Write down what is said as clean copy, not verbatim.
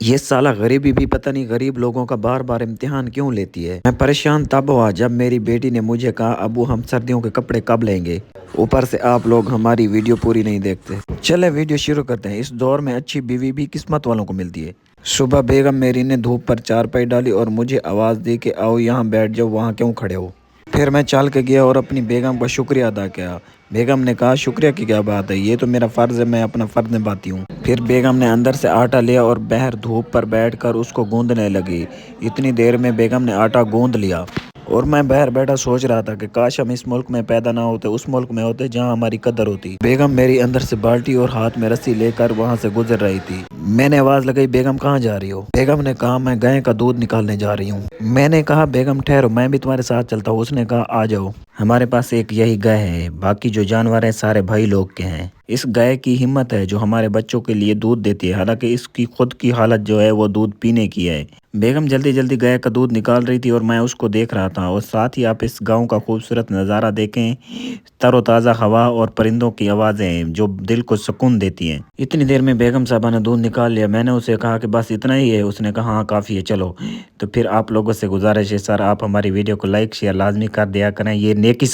یہ سالہ غریبی بھی پتہ نہیں غریب لوگوں کا بار بار امتحان کیوں لیتی ہے۔ میں پریشان تب ہوا جب میری بیٹی نے مجھے کہا ابو ہم سردیوں کے کپڑے کب لیں گے؟ اوپر سے آپ لوگ ہماری ویڈیو پوری نہیں دیکھتے۔ چلے ویڈیو شروع کرتے ہیں۔ اس دور میں اچھی بیوی بھی قسمت والوں کو ملتی ہے۔ صبح بیگم میری نے دھوپ پر چارپائی ڈالی اور مجھے آواز دی کہ آؤ یہاں بیٹھ جاؤ، وہاں کیوں کھڑے ہو؟ پھر میں چل کے گیا اور اپنی بیگم کا شکریہ ادا کیا۔ بیگم نے کہا شکریہ کی کیا بات ہے، یہ تو میرا فرض ہے، میں اپنا فرض نبھاتی ہوں۔ پھر بیگم نے اندر سے آٹا لیا اور باہر دھوپ پر بیٹھ کر اس کو گوندنے لگی۔ اتنی دیر میں بیگم نے آٹا گوندھ لیا اور میں باہر بیٹھا سوچ رہا تھا کہ کاش ہم اس ملک میں پیدا نہ ہوتے، اس ملک میں ہوتے جہاں ہماری قدر ہوتی۔ بیگم میری اندر سے بالٹی اور ہاتھ میں رسی لے کر وہاں سے گزر رہی تھی۔ میں نے آواز لگائی بیگم کہاں جا رہی ہو؟ بیگم نے کہا میں گائے کا دودھ نکالنے جا رہی ہوں۔ میں نے کہا بیگم ٹھہرو، میں بھی تمہارے ساتھ چلتا ہوں۔ اس نے کہا آ جاؤ، ہمارے پاس ایک یہی گائے ہے، باقی جو جانور ہیں سارے بھائی لوگ کے ہیں۔ اس گائے کی ہمت ہے جو ہمارے بچوں کے لیے دودھ دیتی ہے، حالانکہ اس کی خود کی حالت جو ہے وہ دودھ پینے کی ہے۔ بیگم جلدی جلدی گائے کا دودھ نکال رہی تھی اور میں اس کو دیکھ رہا تھا، اور ساتھ ہی آپ اس گاؤں کا خوبصورت نظارہ دیکھیں، تر و تازہ ہوا اور پرندوں کی آوازیں جو دل کو سکون دیتی ہیں۔ اتنی دیر میں بیگم صاحبہ نے دودھ نکال لیا۔ میں نے اسے کہا کہ بس اتنا ہی ہے؟ اس نے کہا ہاں کافی ہے، چلو۔ تو پھر آپ لوگوں سے گزارش ہے سر، آپ ہماری ویڈیو کو لائک شیئر لازمی کر دیا کریں، یہ نیکی